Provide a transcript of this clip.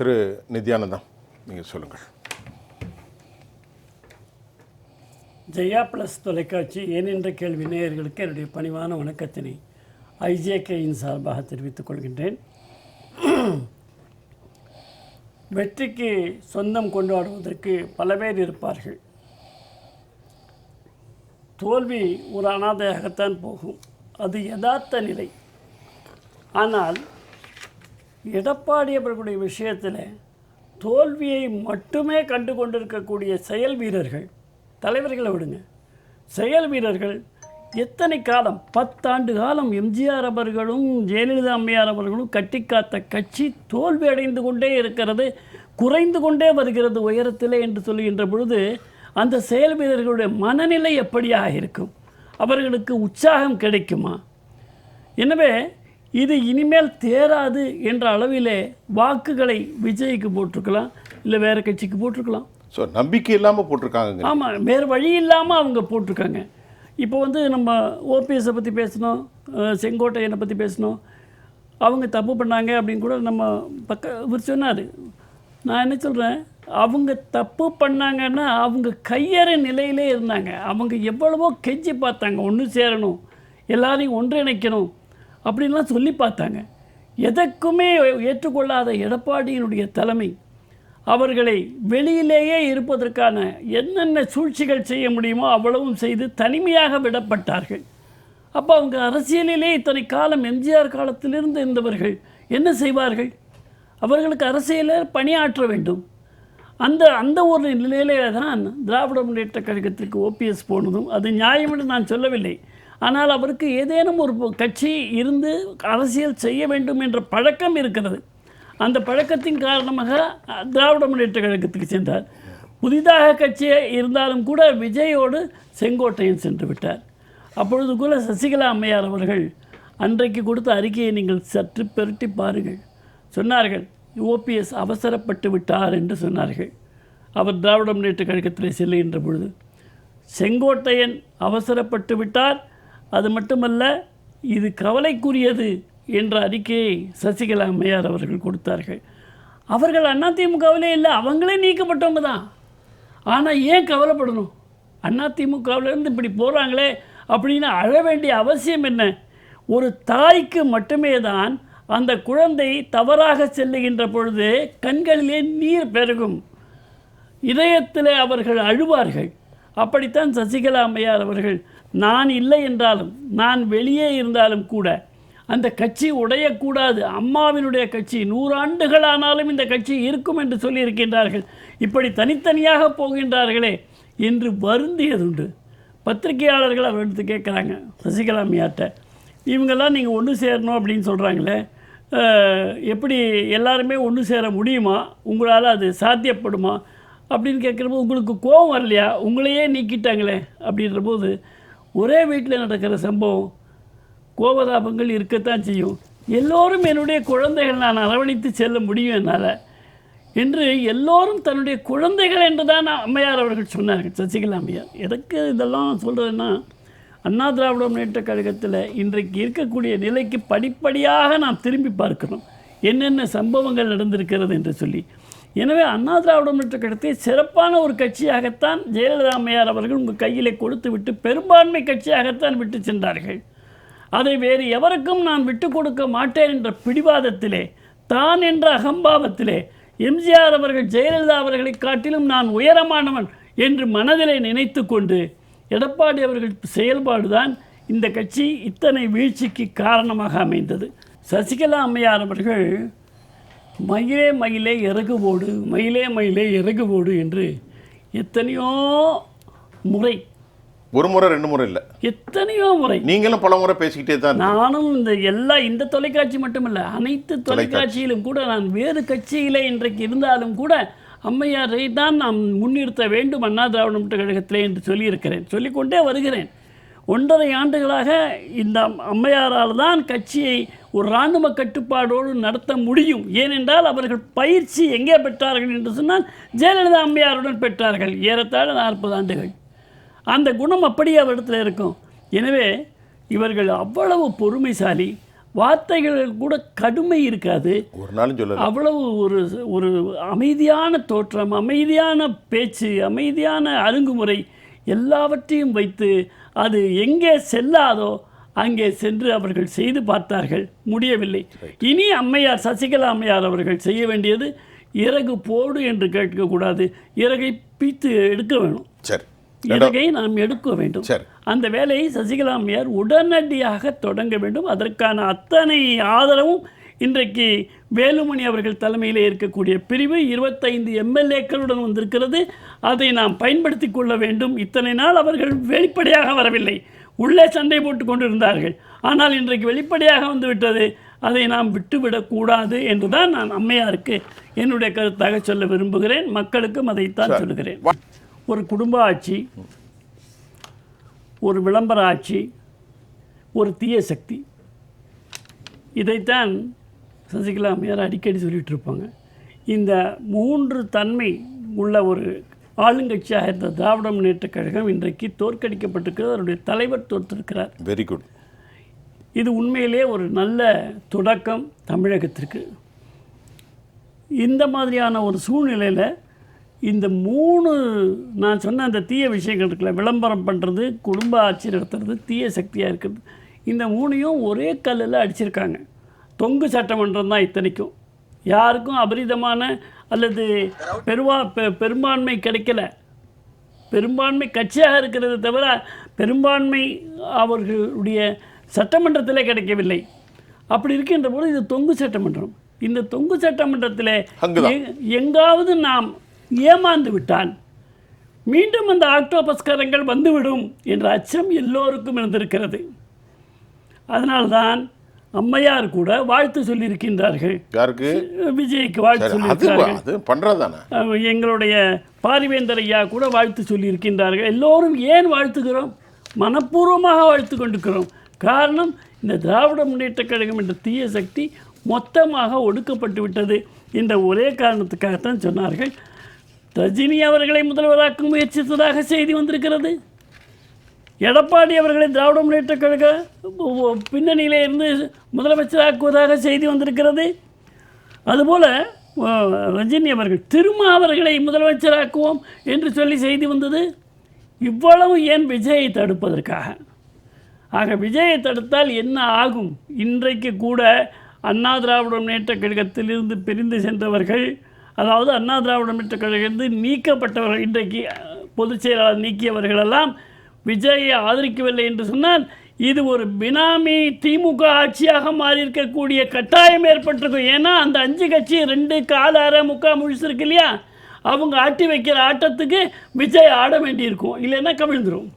திரு நித்யானந்தம், நீங்கள் சொல்லுங்கள். ஜெயா ப்ளஸ் தொலைக்காட்சி ஏனென்ற கேள்வி நேயர்களுக்கு என்னுடைய பணிவான வணக்கத்தினை ஐஜேகேயின் சார்பாக தெரிவித்துக் கொள்கின்றேன். வெற்றிக்கு சொந்தம் கொண்டாடுவதற்கு பல பேர் இருப்பார்கள். தோல்வி ஒரு அனாதையாகத்தான் போகும், அது யதார்த்த நிலை. ஆனால் எடப்பாடி அவர்களுடைய விஷயத்தில் தோல்வியை மட்டுமே கண்டு கொண்டிருக்கக்கூடிய செயல் வீரர்கள், தலைவர்களை விடுங்க, செயல் வீரர்கள் எத்தனை காலம், 10 ஆண்டு காலம் எம்ஜிஆர் அவர்களும் ஜெயலலிதா அம்மையார் அவர்களும் கட்டி காத்த கட்சி தோல்வி அடைந்து கொண்டே இருக்கிறது, குறைந்து கொண்டே வருகிறது உயரத்திலே என்று சொல்லுகின்ற பொழுது அந்த செயல் வீரர்களுடைய மனநிலை எப்படியாக இருக்கும்? அவர்களுக்கு உற்சாகம் கிடைக்குமா? எனவே இது இனிமேல் தேராது என்ற அளவிலே வாக்குகளை விஜய்க்கு போட்டிருக்கலாம், இல்லை வேறு கட்சிக்கு போட்டிருக்கலாம். ஸோ நம்பிக்கை இல்லாமல் போட்டிருக்காங்க. ஆமாம், வேறு வழி இல்லாமல் அவங்க போட்டிருக்காங்க. இப்போ நம்ம ஓபிஎஸை பற்றி பேசணும், செங்கோட்டையனை பற்றி பேசணும், அவங்க தப்பு பண்ணாங்க அப்படின்னு கூட நம்ம இவர் சொன்னார். நான் என்ன சொல்கிறேன், அவங்க தப்பு பண்ணாங்கன்னா அவங்க கையறு நிலையிலே இருந்தாங்க. அவங்க எவ்வளவோ கெஞ்சி பார்த்தாங்க, ஒன்று சேரணும், எல்லாரையும் ஒன்றிணைக்கணும் அப்படின்லாம் சொல்லி பார்த்தாங்க. எதற்குமே ஏற்றுக்கொள்ளாத எடப்பாடியினுடைய தலைமை அவர்களை வெளியிலேயே இருப்பதற்கான என்னென்ன சூழ்ச்சிகள் செய்ய முடியுமோ அவ்வளவும் செய்து தனிமையாக விடப்பட்டார்கள். அப்போ அவங்க அரசியலிலே இத்தனை காலம் எம்ஜிஆர் காலத்திலிருந்து இருந்தவர்கள் என்ன செய்வார்கள்? அவர்களுக்கு அரசியலில் பணியாற்ற வேண்டும். அந்த ஒரு நிலையிலே தான் திராவிட முன்னேற்ற கழகத்திற்கு ஓபிஎஸ் போனதும் அது நியாயம் என்று நான் சொல்லவில்லை. ஆனால் அவருக்கு ஏதேனும் ஒரு கட்சி இருந்து அரசியல் செய்ய வேண்டும் என்ற பழக்கம் இருக்கிறது. அந்த பழக்கத்தின் காரணமாக திராவிட முன்னேற்ற கழகத்துக்கு சென்றார். புதிதாக கட்சி இருந்தாலும் கூட விஜயோடு செங்கோட்டையன் சென்று விட்டார். அப்பொழுது கூட சசிகலா அம்மையார் அவர்கள் அன்றைக்கு கொடுத்த அறிக்கையை நீங்கள் சற்று பெருட்டி பாருங்கள். சொன்னார்கள், ஓபிஎஸ் அவசரப்பட்டு விட்டார் என்று சொன்னார்கள். அவர் திராவிட முன்னேற்ற கழகத்தில் செல்லுகின்ற பொழுது செங்கோட்டையன் அவசரப்பட்டு விட்டார், அது மட்டுமல்ல இது கவலைக்குரியது என்ற அறிக்கையை சசிகலா அம்மையார் அவர்கள் கொடுத்தார்கள். அவர்கள் அதிமுகவிலே இல்லை, அவங்களே நீக்கப்பட்டவங்க தான். ஆனால் ஏன் கவலைப்படணும்? அதிமுகவிலேருந்து இப்படி போகிறாங்களே அப்படின்னு அழ வேண்டிய அவசியம் என்ன? ஒரு தாய்க்கு மட்டுமே தான் அந்த குழந்தை தவறாக செல்லுகின்ற பொழுது கண்களிலே நீர் பெருகும், இதயத்தில் அவர்கள் அழுவார்கள். அப்படித்தான் சசிகலா அம்மையார் அவர்கள் நான் இல்லை என்றாலும், நான் வெளியே இருந்தாலும் கூட அந்த கட்சி உடையக்கூடாது, அம்மாவினுடைய கட்சி 100 ஆண்டுகளானாலும் இந்த கட்சி இருக்கும் என்று சொல்லியிருக்கின்றார்கள். இப்படி தனித்தனியாக போகின்றார்களே என்று வருந்தியதுண்டு. பத்திரிகையாளர்கள் அவர்கிட்ட கேட்குறாங்க சசிகலா அம்மையார்ட்ட, இவங்கெல்லாம் நீங்கள் ஒன்று சேரணும் அப்படின்னு சொல்கிறாங்களே, எப்படி எல்லாருமே ஒன்று சேர முடியுமா? உங்களால் அது சாத்தியப்படுமா அப்படின்னு கேட்குறப்போ உங்களுக்கு கோபம் வரலையா? உங்களையே நீக்கிட்டாங்களே அப்படின்ற போது ஒரே வீட்டில் நடக்கிற சம்பவம், கோபதாபங்கள் இருக்கத்தான் செய்யும். எல்லோரும் என்னுடைய குழந்தைகள், நான் அரவணைத்து செல்ல முடியும் என்னால் என்று எல்லோரும் தன்னுடைய குழந்தைகள் என்று தான் அம்மையார் அவர்கள் சொன்னார்கள், சசிகலா அம்மையார். எதற்கு இதெல்லாம் சொல்கிறதுன்னா, அண்ணா திராவிட முன்னேற்ற கழகத்தில் இன்றைக்கு இருக்கக்கூடிய நிலைக்கு படிப்படியாக நாம் திரும்பி பார்க்கணும், என்னென்ன சம்பவங்கள் நடந்திருக்கிறது என்று சொல்லி. எனவே அண்ணா திராவிட முன்னேற்ற கழகத்தை சிறப்பான ஒரு கட்சியாகத்தான் ஜெயலலிதா அம்மையார் அவர்கள் உங்கள் கையிலே கொடுத்து விட்டு பெரும்பான்மை கட்சியாகத்தான் விட்டு சென்றார்கள். அதை வேறு எவருக்கும் நான் விட்டு கொடுக்க மாட்டேன் என்ற பிடிவாதத்திலே, தான் என்ற அகம்பாவத்திலே எம்ஜிஆர் அவர்கள் ஜெயலலிதா அவர்களை காட்டிலும் நான் உயரமானவன் என்று மனதிலே நினைத்து கொண்டு எடப்பாடி அவர்கள் செயல்பாடுதான் இந்த கட்சி இத்தனை வீழ்ச்சிக்கு காரணமாக அமைந்தது. சசிகலா அம்மையார் அவர்கள் மயிலே மயிலே இறகு போடு, மயிலே மயிலே இறகு போடு என்று எத்தனையோ முறை, ஒரு முறை 2 முறை இல்லை, எத்தனையோ முறை, நீங்களும் பல முறை பேசிக்கிட்டே தான். நானும் இந்த தொலைக்காட்சி மட்டுமல்ல, அனைத்து தொலைக்காட்சியிலும் கூட நான் வேறு கட்சியிலே இன்றைக்கு இருந்தாலும் கூட அம்மையாரை தான் நாம் முன்னிறுத்த வேண்டும் அண்ணா திராவிட முன்னேற்ற கழகத்திலே என்று சொல்லியிருக்கிறேன், சொல்லிக்கொண்டே வருகிறேன். 1.5 ஆண்டுகளாக இந்த அம்மையாரால் தான் கட்சியை ஒரு இராணுவ கட்டுப்பாடோடு நடத்த முடியும். ஏனென்றால் அவர்கள் பயிற்சி எங்கே பெற்றார்கள் என்று சொன்னால் ஜெயலலிதா அம்மையாருடன் பெற்றார்கள், ஏறத்தாழ 40 ஆண்டுகள். அந்த குணம் அப்படியே அவரிடத்தில் இருக்கும். எனவே இவர்கள் அவ்வளவு பொறுமைசாலி, வார்த்தைகள் கூட கடுமை இருக்காது. ஒரு நாளும் சொல்லல. அவ்வளவு ஒரு ஒரு அமைதியான தோற்றம், அமைதியான பேச்சு, அமைதியான அணுகுமுறை எல்லாவற்றையும் வைத்து அது எங்கே செல்லாதோ அங்கே சென்று அவர்கள் செய்து பார்த்தார்கள், முடியவில்லை. இனி அம்மையார் சசிகலா அம்மையார் அவர்கள் செய்ய வேண்டியது இறகு போடு என்று கேட்கக்கூடாது, இறகை பீத்து எடுக்க வேணும். சரி, இறகை நாம் எடுக்க வேண்டும். சரி. அந்த வேலையை சசிகலா அம்மையார் உடனடியாக தொடங்க வேண்டும். அதற்கான அத்தனை ஆதரவும் இன்றைக்கு வேலுமணி அவர்கள் தலைமையில் இருக்கக்கூடிய பிரிவு 25 எம்எல்ஏக்களுடன் வந்திருக்கிறது. அதை நாம் பயன்படுத்தி கொள்ள வேண்டும். இத்தனை நாள் அவர்கள் வெளிப்படையாக வரவில்லை, உள்ளே சண்டை போட்டு கொண்டிருந்தார்கள். ஆனால் இன்றைக்கு வெளிப்படையாக வந்துவிட்டது. அதை நாம் விட்டுவிடக்கூடாது என்றுதான் நான் அம்மையாருக்கு என்னுடைய கருத்தாக சொல்ல விரும்புகிறேன். மக்களுக்கும் அதைத்தான் சொல்லுகிறேன். ஒரு குடும்ப ஆட்சி, ஒரு விளம்பர ஆட்சி, ஒரு தீய சக்தி, இதைத்தான் சசிகலா அம்மையார் அடிக்கடி சொல்லிகிட்டு இருப்பாங்க. இந்த 3 தன்மை உள்ள ஒரு ஆளுங்கட்சியாக இருந்த திராவிட முன்னேற்றக் கழகம் இன்றைக்கு தோற்கடிக்கப்பட்டிருக்கிறது. அவருடைய தலைவர் தோற்றிருக்கிறார். Very good. இது உண்மையிலே ஒரு நல்ல தொடக்கம் தமிழகத்திற்கு. இந்த மாதிரியான ஒரு சூழ்நிலையில் இந்த 3 நான் சொன்ன அந்த தீய விஷயங்கள் இருக்குல்ல, விளம்பரம் பண்ணுறது, குடும்ப ஆட்சி நடத்துறது, தீய சக்தியாக இருக்கிறது, இந்த 3ஐயும் ஒரே கல்லில் அடிச்சிருக்காங்க. தொங்கு சட்டமன்றம் தான் இத்தனைக்கும். யாருக்கும் அபரிதமான அல்லது பெரும்பான்மை கிடைக்கல. பெரும்பான்மை கட்சியாக இருக்கிறது தவிர பெரும்பான்மை அவர்களுடைய சட்டமன்றத்திலே கிடைக்கவில்லை. அப்படி இருக்கின்ற போது இது தொங்கு சட்டமன்றம். இந்த தொங்கு சட்டமன்றத்தில் எங்காவது நாம் ஏமாந்து விட்டால் மீண்டும் அந்த ஆக்டோபஸ்காரங்கள் வந்துவிடும் என்ற அச்சம் எல்லோருக்கும் இருந்திருக்கிறது. அதனால்தான் அம்மையார் கூட வாழ்த்து சொல்லியிருக்கின்றார்கள். யாருக்கு? விஜய்க்கு வாழ்த்து சொல்லியிருக்கிறார்கள். எங்களுடைய பாரிவேந்தர் ஐயா கூட வாழ்த்து சொல்லியிருக்கின்றார்கள். எல்லோரும் ஏன் வாழ்த்துகிறோம்? மனப்பூர்வமாக வாழ்த்து கொண்டிருக்கிறோம். காரணம், இந்த திராவிட முன்னேற்றக் கழகம் என்ற தீய சக்தி மொத்தமாக ஒடுக்கப்பட்டு விட்டது என்ற ஒரே காரணத்துக்காகத்தான் சொன்னார்கள். ரஜினி அவர்களை முதல்வராக்க முயற்சித்ததாக செய்தி வந்திருக்கிறது. எடப்பாடி அவர்களை திராவிட முன்னேற்றக் கழக பின்னணியிலே இருந்து முதலமைச்சராக்குவதாக செய்தி வந்திருக்கிறது. அதுபோல் ரஜினி அவர்கள் அவர்களை முதலமைச்சராக்குவோம் என்று சொல்லி செய்தி வந்தது. இவ்வளவு ஏன் விஜயை தடுப்பதற்காக. ஆக விஜயை தடுத்தால் என்ன ஆகும்? இன்றைக்கு கூட அண்ணா திராவிட முன்னேற்றக் கழகத்திலிருந்து பிரிந்து சென்றவர்கள், அதாவது அண்ணா திராவிட முன்னேற்றக் கழகத்திலிருந்து நீக்கப்பட்டவர்கள், இன்றைக்கு பொதுச் செயலாளர் நீக்கியவர்களெல்லாம் விஜயை ஆதரிக்கவில்லை என்று சொன்னால் இது ஒரு பினாமி திமுக ஆட்சியாக மாறி இருக்கக்கூடிய கட்டாயம் ஏற்பட்டிருக்கும். ஏன்னா அந்த 5 கட்சி 2 கால் அரை முக்கால் முழுசு இருக்கு இல்லையா, அவங்க ஆட்டி வைக்கிற ஆட்டத்துக்கு விஜய் ஆட வேண்டியிருக்கும், இல்லைன்னா கவிழ்ந்துடும்.